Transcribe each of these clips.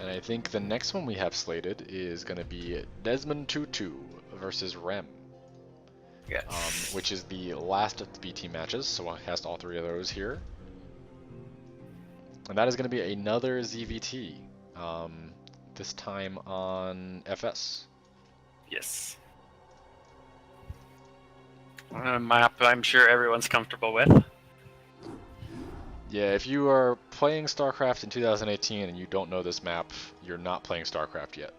And I think the next one we have slated is going to be Desmond Tutu versus Rem, Yes. which is the last of the B team matches, so I'll cast all three of those here. And that is going to be another ZVT, this time on FS. Yes. A map I'm sure everyone's comfortable with. Yeah, if you are playing StarCraft in 2018 and you don't know this map, you're not playing StarCraft yet.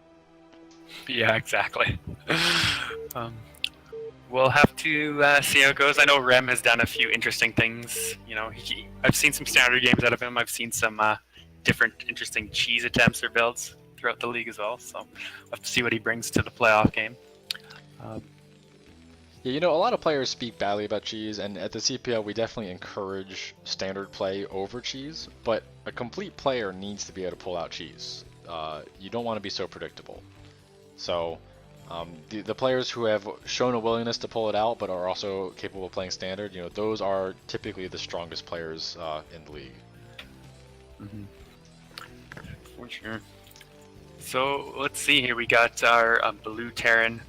Yeah, exactly. We'll have to see how it goes. I know Rem has done a few interesting things. You know, I've seen some standard games out of him. I've seen some different interesting cheese attempts or builds throughout the league as well. So we'll have to see what he brings to the playoff game. Yeah, you know, a lot of players speak badly about cheese, and at the CPL we definitely encourage standard play over cheese, but a complete player needs to be able to pull out cheese. You don't want to be so predictable. So the players who have shown a willingness to pull it out but are also capable of playing standard, you know, those are typically the strongest players in the league. Mm-hmm. For sure. So let's see here. We got our blue Terran.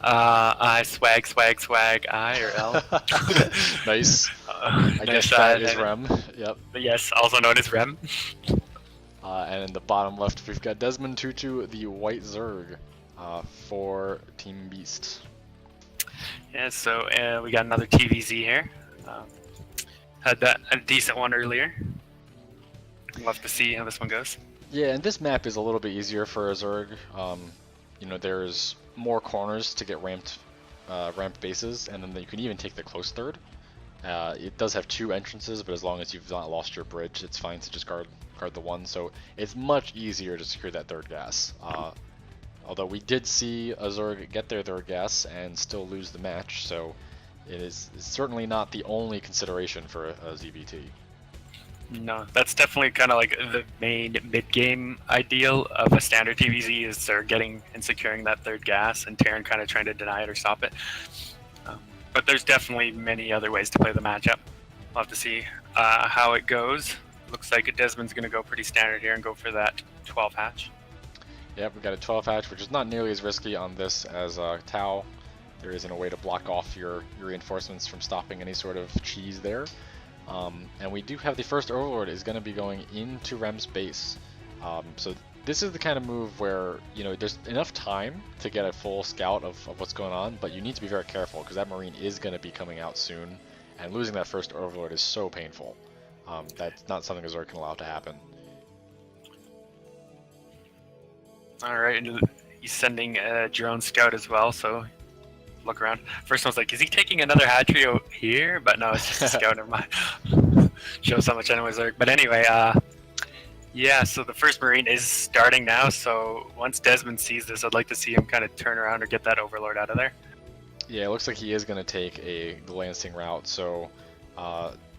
I swag, I or L. Nice. I guess that is Rem. Yep. Yes, also known as Rem. And in the bottom left, we've got Desmond Tutu, the white Zerg, for Team Beast. Yeah, so we got another TVZ here. Had that a decent one earlier. We'll have to see how this one goes. Yeah, and this map is a little bit easier for a Zerg. You know, there's more corners to get ramped bases, and then you can even take the close third. It does have two entrances, but as long as you've not lost your bridge, it's fine to just guard the one. So it's much easier to secure that third gas. Although we did see a Zerg get their third gas and still lose the match, so it's certainly not the only consideration for a ZVT. No, that's definitely kind of like the main mid-game ideal of a standard TVZ is they're getting and securing that third gas, and Terran kind of trying to deny it or stop it. But there's definitely many other ways to play the matchup. We'll have to see how it goes. Looks like Desmond's going to go pretty standard here and go for that 12 hatch. Yep, we got a 12 hatch, which is not nearly as risky on this as Tau. There isn't a way to block off your reinforcements from stopping any sort of cheese there. And we do have the first Overlord is going to be going into Rem's base. So this is the kind of move where, you know, there's enough time to get a full scout of what's going on, but you need to be very careful because that Marine is going to be coming out soon, and losing that first Overlord is so painful. That's not something a Zerg can allow to happen. Alright, he's sending a drone scout as well, so look around. First one's like, is he taking another hatchery here? But no, it's just a scout, never mind. Shows how much anyways Zerg. But anyway, yeah, so the first Marine is starting now, so once Desmond sees this, I'd like to see him kind of turn around or get that Overlord out of there. Yeah, it looks like he is going to take the Lancing route, so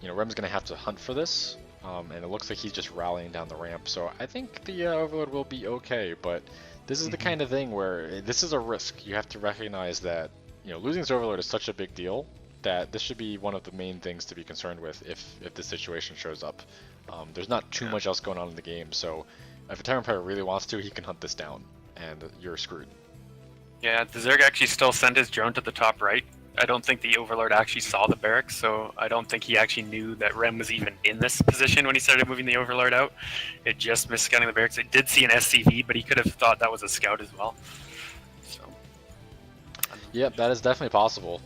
you know, Rem's going to have to hunt for this. And it looks like he's just rallying down the ramp, so I think the Overlord will be okay, but this is the kind of thing where this is a risk. You have to recognize that, you know, losing this Overlord is such a big deal that this should be one of the main things to be concerned with if this situation shows up. There's not too much else going on in the game, so if a Terran player really wants to, he can hunt this down, and you're screwed. Yeah, the Zerg actually still sent his drone to the top right. I don't think the Overlord actually saw the barracks, so I don't think he actually knew that Rem was even in this position when he started moving the Overlord out. It just missed scouting the barracks. It did see an SCV, but he could have thought that was a scout as well. So. Yep, that is definitely possible.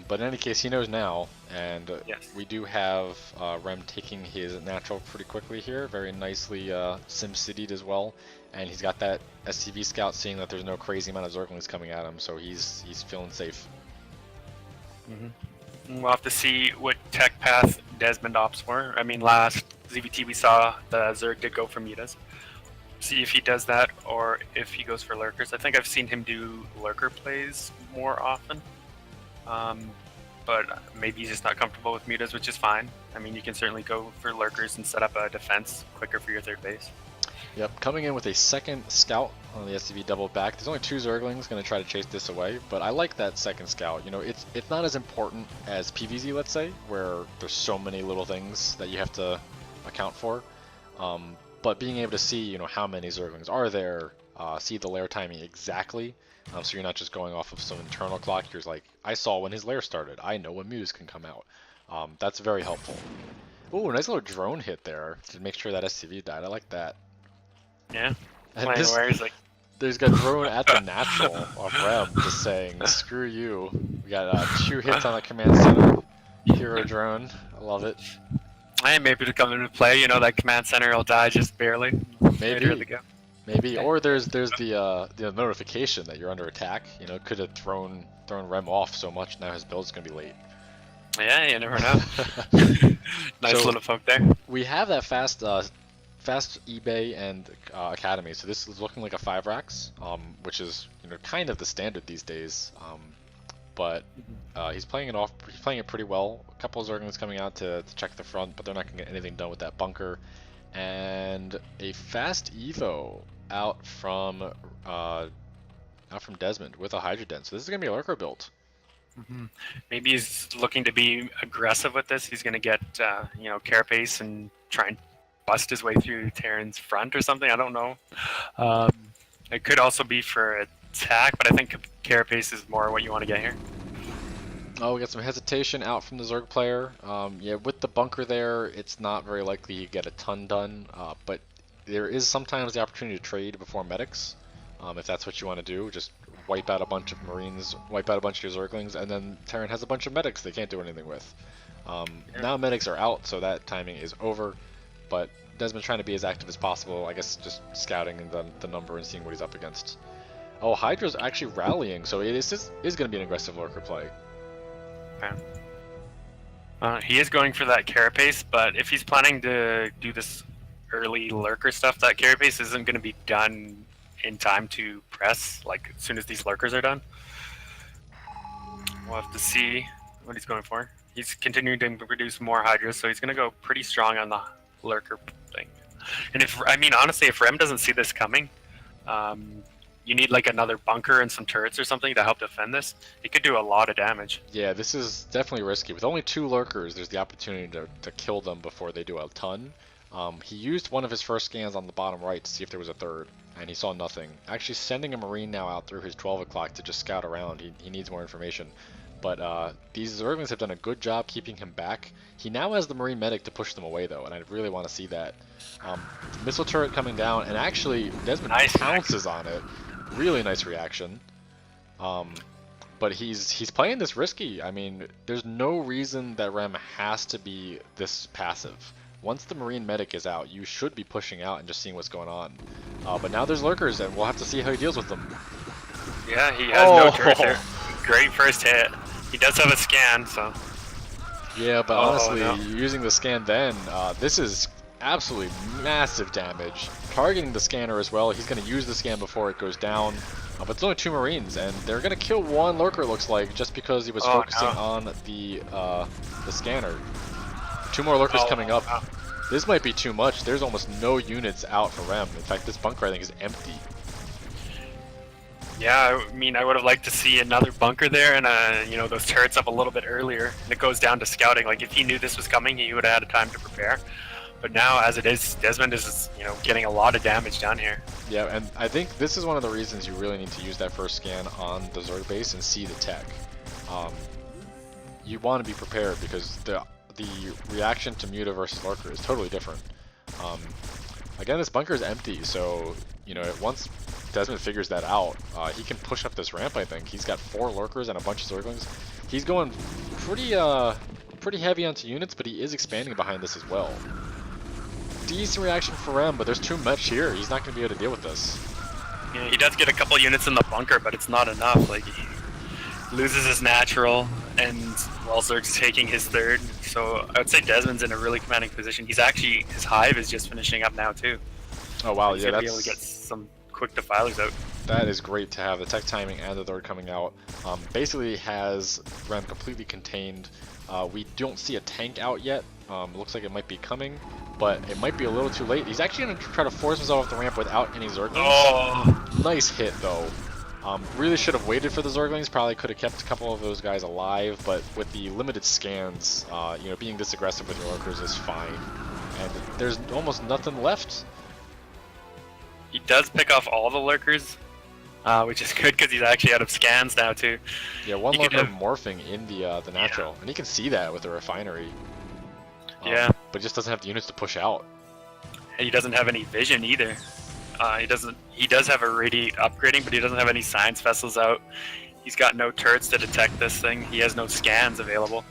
But in any case, he knows now, and yes. we do have Rem taking his natural pretty quickly here, very nicely sim-city'd as well, and he's got that SCV scout seeing that there's no crazy amount of Zerglings coming at him, so he's feeling safe. We'll have to see what tech path Desmond opts for. I mean, last ZVT we saw the Zerg did go for mutas. See if he does that or if he goes for lurkers. I think I've seen him do lurker plays more often. But maybe he's just not comfortable with mutas, which is fine. I mean, you can certainly go for lurkers and set up a defense quicker for your third base. Yep, coming in with a second scout on the SCV double back. There's only two Zerglings going to try to chase this away, but I like that second scout. You know, it's not as important as PVZ, let's say, where there's so many little things that you have to account for. but being able to see, you know, how many Zerglings are there, see the lair timing exactly, so you're not just going off of some internal clock. You're like, I saw when his lair started. I know when Muse can come out. That's very helpful. Ooh, nice little drone hit there to make sure that SCV died. I like that. Yeah. And this, Where he's like, there's got drone at the natural of Rem, just saying, screw you. We got 2 hits on the command center. Hero drone. I love it. hey, maybe to come into play, you know, that command center will die just barely. Maybe. Maybe. Or there's the notification that you're under attack. You know, could have thrown Rem off so much now his build's gonna be late. Yeah, you never know. Nice little poke there. We have that fast eBay and Academy, so this is looking like a 5 racks, which is, you know, kind of the standard these days. But he's playing it pretty well. A couple of Zerglings coming out to check the front, but they're not gonna get anything done with that bunker. And a fast Evo out from Desmond with a Hydra Den. So this is gonna be a lurker build. Maybe he's looking to be aggressive with this. He's gonna get you know, carapace and try and bust his way through Terran's front or something. I don't know. It could also be for attack, but I think carapace is more what you want to get here. Oh, we got some hesitation out from the Zerg player. Yeah, with the bunker there, it's not very likely you get a ton done, but there is sometimes the opportunity to trade before medics, if that's what you want to do. Just wipe out a bunch of Marines, wipe out a bunch of your Zerglings, and then Terran has a bunch of medics they can't do anything with. Now medics are out, so that timing is over, but Desmond's trying to be as active as possible, I guess just scouting the number and seeing what he's up against. Oh, Hydra's actually rallying, so it is going to be an aggressive lurker play. Okay. He is going for that carapace, but if he's planning to do this early lurker stuff, that carapace isn't going to be done in time to press, like as soon as these lurkers are done. We'll have to see what he's going for. He's continuing to produce more Hydras, so he's going to go pretty strong on the lurker thing. And honestly, if Rem doesn't see this coming, you need like another bunker and some turrets or something to help defend this. It could do a lot of damage. Yeah, this is definitely risky. With only 2 lurkers, there's the opportunity to kill them before they do a ton. He used one of his first scans on the bottom right to see if there was a third, and he saw nothing. Actually sending a Marine now out through his 12 o'clock to just scout around. He needs more information. But these Zerglings have done a good job keeping him back. He now has the Marine Medic to push them away, though, and I really want to see that. Missile turret coming down, and actually Desmond pounces on it. Really nice reaction. But he's playing this risky. I mean, there's no reason that Rem has to be this passive. Once the Marine Medic is out, you should be pushing out and just seeing what's going on. But now there's lurkers, and we'll have to see how he deals with them. Yeah, he has no turret there. Great first hit. He does have a scan, so... Yeah, but honestly, using the scan then, this is absolutely massive damage. Targeting the scanner as well. He's going to use the scan before it goes down. But it's only 2 Marines, and they're going to kill 1 lurker, looks like, just because he was focusing on the scanner. 2 more lurkers coming up. This might be too much. There's almost no units out for Rem. In fact, this bunker, I think, is empty. Yeah, I mean, I would have liked to see another bunker there and, you know, those turrets up a little bit earlier. And it goes down to scouting. Like, if he knew this was coming, he would have had a time to prepare. But now, as it is, Desmond is, you know, getting a lot of damage down here. Yeah, and I think this is one of the reasons you really need to use that first scan on the Zerg base and see the tech. You want to be prepared because the reaction to Muta versus Lurker is totally different. Again, this bunker is empty, so, you know, once Desmond figures that out, he can push up this ramp, I think. He's got 4 lurkers and a bunch of Zerglings. He's going pretty heavy onto units, but he is expanding behind this as well. Decent reaction for Rem, but there's too much here. He's not going to be able to deal with this. Yeah, he does get a couple units in the bunker, but it's not enough. Like, he loses his natural, and Zerg's taking his third. So I would say Desmond's in a really commanding position. He's actually, his hive is just finishing up now too. Oh wow, yeah, that's... be able to get some quick defilers out. That is great to have the tech timing and the third coming out. Basically has Rem completely contained. We don't see a tank out yet. Looks like it might be coming, but it might be a little too late. He's actually going to try to force himself off the ramp without any Zerglings. Oh! Nice hit though. Really should have waited for the Zerglings. Probably could have kept a couple of those guys alive, but with the limited scans, you know, being this aggressive with your lurkers is fine. And there's almost nothing left. He does pick off all the lurkers, which is good because he's actually out of scans now too. Yeah, one He could lurker have- morphing in the natural, and you can see that with the refinery. Yeah. But just doesn't have the units to push out. And he doesn't have any vision either. He doesn't. He does have a radiate upgrading, but he doesn't have any science vessels out. He's got no turrets to detect this thing. He has no scans available.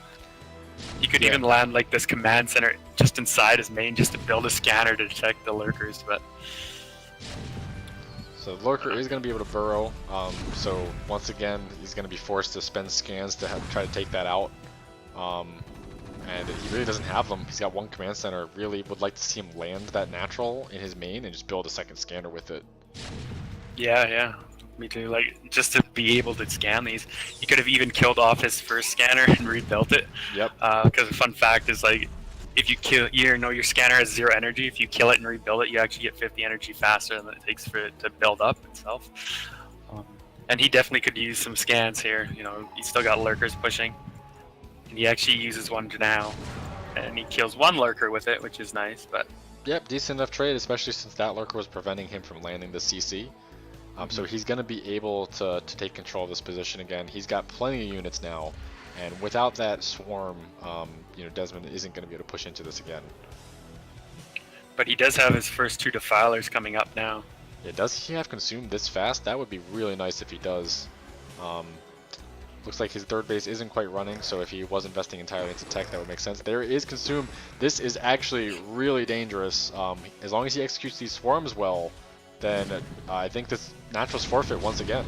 He could even land like this command center just inside his main, just to build a scanner to detect the lurkers. But So the lurker is going to be able to burrow. So once again, he's going to be forced to spend scans to try to take that out. And he really doesn't have them. He's got one command center. Really would like to see him land that natural in his main and just build a second scanner with it. yeah, me too. Like just to be able to scan these, he could have even killed off his first scanner and rebuilt it. Yep. Because the fun fact is like, if you kill, your scanner has 0 energy. If you kill it and rebuild it, you actually get 50 energy faster than it takes for it to build up itself. And he definitely could use some scans here. You know, he's still got lurkers pushing. And he actually uses one now, and he kills one lurker with it, which is nice. But Yep, decent enough trade, especially since that lurker was preventing him from landing the CC. So he's going to be able to take control of this position again. He's got plenty of units now, and without that swarm, you know, Desmond isn't going to be able to push into this again. But he does have his first 2 defilers coming up now. Yeah, does he have consumed this fast? That would be really nice if he does. Looks like his third base isn't quite running, so if he was investing entirely into tech, that would make sense. There is consumed. This is actually really dangerous. As long as he executes these swarms well, then I think this natural's forfeit once again.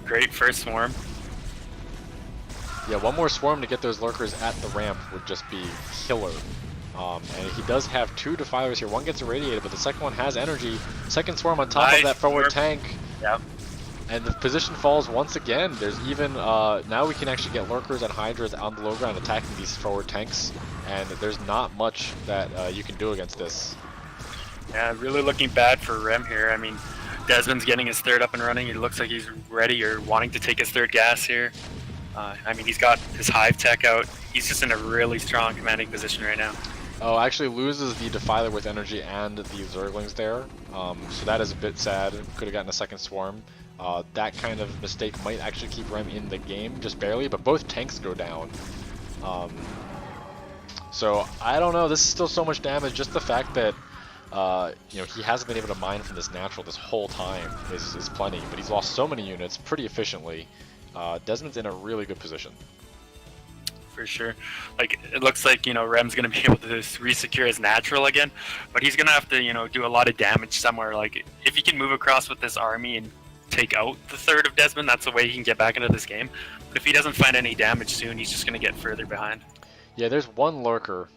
Great first swarm. Yeah, one more swarm to get those lurkers at the ramp would just be killer. And he does have 2 defilers here. One gets irradiated, but the second one has energy. Second swarm on top of that forward tank. Yep. And the position falls once again. There's even, now we can actually get lurkers and hydras on the low ground attacking these forward tanks. And there's not much that you can do against this. Yeah, really looking bad for Rem here. I mean, Desmond's getting his third up and running. It looks like he's ready or wanting to take his third gas here. I mean, he's got his hive tech out. He's just in a really strong commanding position right now. Oh, actually loses the defiler with energy and the zerglings there. So that is a bit sad. Could have gotten a second swarm. That kind of mistake might actually keep Rem in the game, just barely, but both tanks go down. So I don't know, this is still so much damage. Just the fact that you know, he hasn't been able to mine from this natural this whole time is plenty, but he's lost so many units pretty efficiently. Desmond's in a really good position. For sure. Like, it looks like, you know, Rem's going to be able to re-secure his natural again, but he's going to have to, you know, do a lot of damage somewhere. Like, if he can move across with this army and take out the third of Desmond, that's the way he can get back into this game. But if he doesn't find any damage soon, he's just going to get further behind. Yeah, there's one lurker,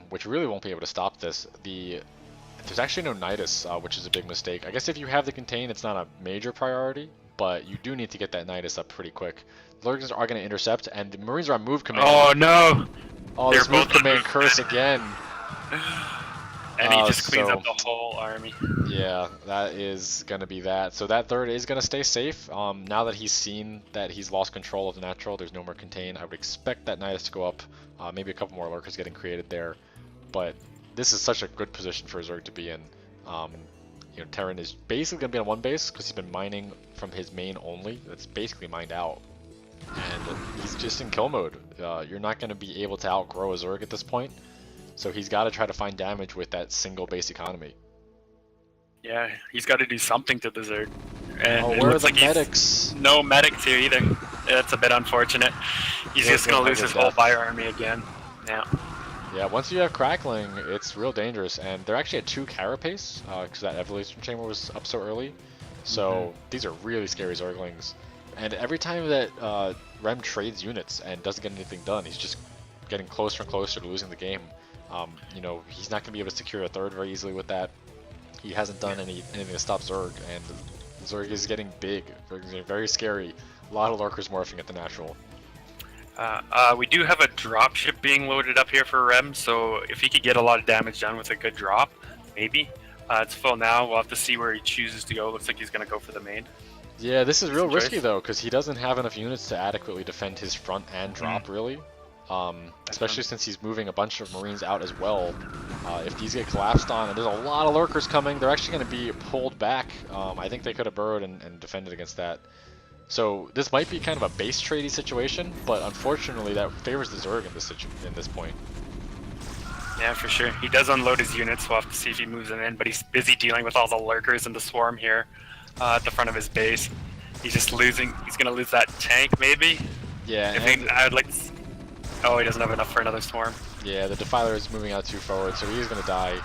which really won't be able to stop this. There's actually no Nidus, which is a big mistake. I guess if you have the contain, it's not a major priority, but you do need to get that Nidus up pretty quick. Lurkers are going to intercept, and the Marines are on move command. Oh no! Oh, this move command curse again. And he just cleans up the whole army. Yeah, that is going to be that. So that third is going to stay safe. Now that he's seen that he's lost control of the natural, there's no more contain. I would expect that Nidus to go up. Maybe a couple more lurkers getting created there. But this is such a good position for Zerg to be in. You know, Terran is basically going to be on one base because he's been mining from his main only. That's basically mined out. And he's just in kill mode. You're not going to be able to outgrow a Zerg at this point. So he's got to try to find damage with that single base economy. Yeah, he's got to do something to the Zerg. And where are the medics? No medics here either. That's a bit unfortunate. He's just going to lose his whole bio army again. Yeah. Yeah, once you have Crackling, it's real dangerous. And they're actually at 2 carapace, because that Evolution Chamber was up so early. So these are really scary Zerglings. And every time that Rem trades units and doesn't get anything done, he's just getting closer and closer to losing the game. You know, he's not going to be able to secure a third very easily with that. He hasn't done anything to stop Zerg, and Zerg is getting big, very scary. A lot of lurkers morphing at the natural. We do have a dropship being loaded up here for Rem, so if he could get a lot of damage done with a good drop, maybe. It's full now. We'll have to see where he chooses to go. Looks like he's going to go for the main. Yeah, this is real risky though, because he doesn't have enough units to adequately defend his front and drop, really. especially since he's moving a bunch of Marines out as well. If these get collapsed on, and there's a lot of lurkers coming, they're actually going to be pulled back. I think they could have burrowed and defended against that. So this might be kind of a base tradey situation, but unfortunately that favors the Zerg in this point. Yeah, for sure. He does unload his units. We'll have to see if he moves them in, but he's busy dealing with all the lurkers and the swarm here at the front of his base. He's just losing. He's going to lose that tank, maybe? Yeah. I would like to... Oh, he doesn't have enough for another swarm. Yeah, the Defiler is moving out too forward, so he's going to die.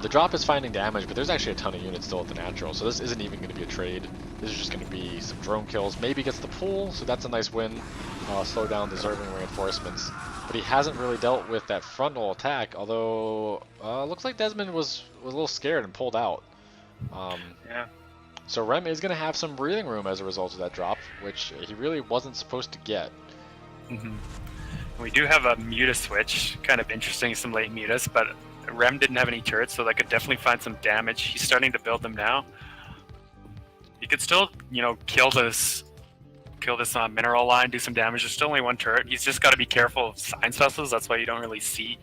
The drop is finding damage, but there's actually a ton of units still at the natural, so this isn't even going to be a trade. This is just going to be some drone kills. Maybe gets the pool, so that's a nice win. Slow down the Zergling reinforcements. But he hasn't really dealt with that frontal attack, although looks like Desmond was a little scared and pulled out. Yeah. So Rem is going to have some breathing room as a result of that drop, which he really wasn't supposed to get. We do have a Muta switch, kind of interesting, some late Mutas, but Rem didn't have any turrets, so that could definitely find some damage. He's starting to build them now. He could still, you know, kill this mineral line, do some damage. There's still only one turret. He's just got to be careful of science vessels. That's why you don't really see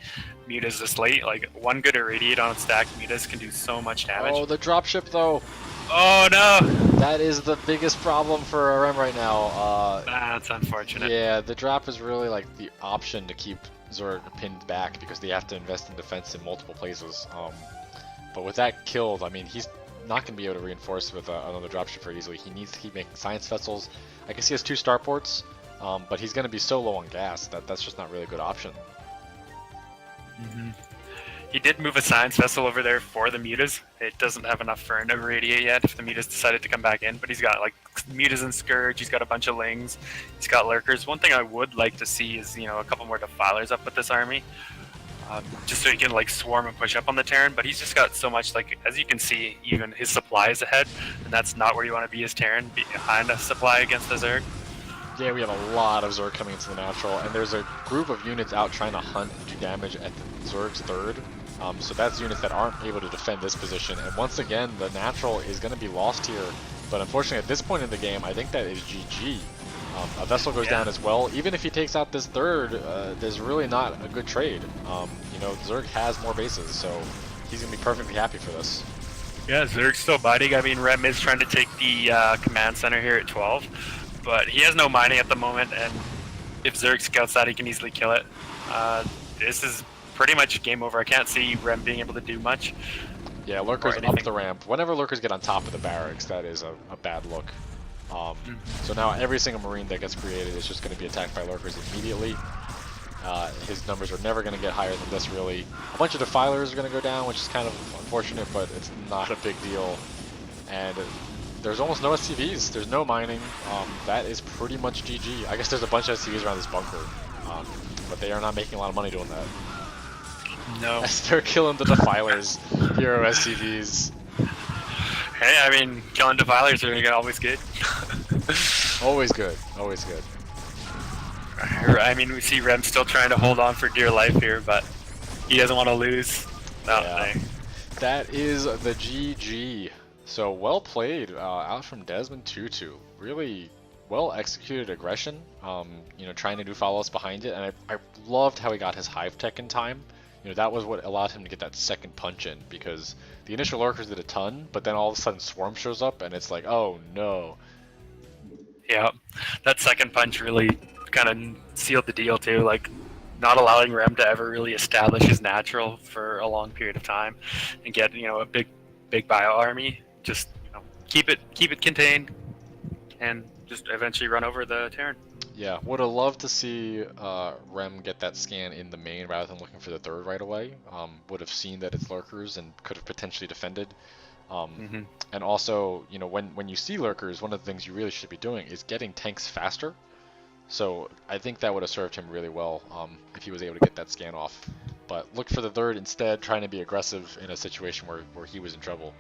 Mutas this late. Like, one good irradiate on a stack Mutas can do so much damage. Oh, the dropship though. Oh no! That is the biggest problem for RM right now. That's unfortunate. Yeah, the drop is really like the option to keep Zerg pinned back because they have to invest in defense in multiple places. But with that killed, I mean, he's not going to be able to reinforce with another dropship very easily. He needs to keep making science vessels. I can see he has 2 starports, but he's going to be so low on gas that that's just not really a good option. He did move a science vessel over there for the Mutas. It doesn't have enough for an irradiate yet if the Mutas decided to come back in, but he's got like Mutas and Scourge, he's got a bunch of Lings, he's got Lurkers. One thing I would like to see is, you know, a couple more Defilers up with this army. Just so he can like swarm and push up on the Terran, but he's just got so much, like, as you can see, even his supply is ahead, and that's not where you want to be as Terran, behind a supply against the Zerg. Yeah, we have a lot of Zerg coming into the natural, and there's a group of units out trying to hunt and do damage at the Zerg's third. So that's units that aren't able to defend this position, and once again, the natural is going to be lost here. But unfortunately, at this point in the game, I think that is GG. A vessel goes down as well. Even if he takes out this third, there's really not a good trade. You know, Zerg has more bases, so he's going to be perfectly happy for this. Yeah, Zerg's still biting. I mean, Rem is trying to take the command center here at 12, but he has no mining at the moment, and if Zerg scouts that, he can easily kill it. This is pretty much game over. I can't see Rem being able to do much. Yeah, Lurkers up the ramp. Whenever Lurkers get on top of the barracks, that is a bad look. So now every single Marine that gets created is just going to be attacked by Lurkers immediately. His numbers are never going to get higher than this, really. A bunch of Defilers are going to go down, which is kind of unfortunate, but it's not a big deal. And there's almost no SCVs. There's no mining. That is pretty much GG. I guess there's a bunch of SCVs around this bunker, but they are not making a lot of money doing that. No. As they're killing the Defilers, hero SCVs. Hey, I mean, killing Defilers are always good. Always good. Always good. I mean, we see Rem still trying to hold on for dear life here, but he doesn't want to lose. No, yeah. That is the GG. So well played out from Desmond Tutu. Really well executed aggression. You know, trying to do follow-ups behind it, and I loved how he got his hive tech in time. You know, that was what allowed him to get that second punch in, because the initial lurkers did a ton, but then all of a sudden Swarm shows up, and it's like, oh no. Yeah, that second punch really kind of sealed the deal too, like not allowing Rem to ever really establish his natural for a long period of time and get, you know, a big bio army. Just, you know, keep it contained and just eventually run over the Terran. Yeah, would have loved to see Rem get that scan in the main rather than looking for the third right away. Would have seen that it's lurkers and could have potentially defended. And also, you know, when you see lurkers, one of the things you really should be doing is getting tanks faster. So I think that would have served him really well if he was able to get that scan off. But look for the third instead, trying to be aggressive in a situation where he was in trouble.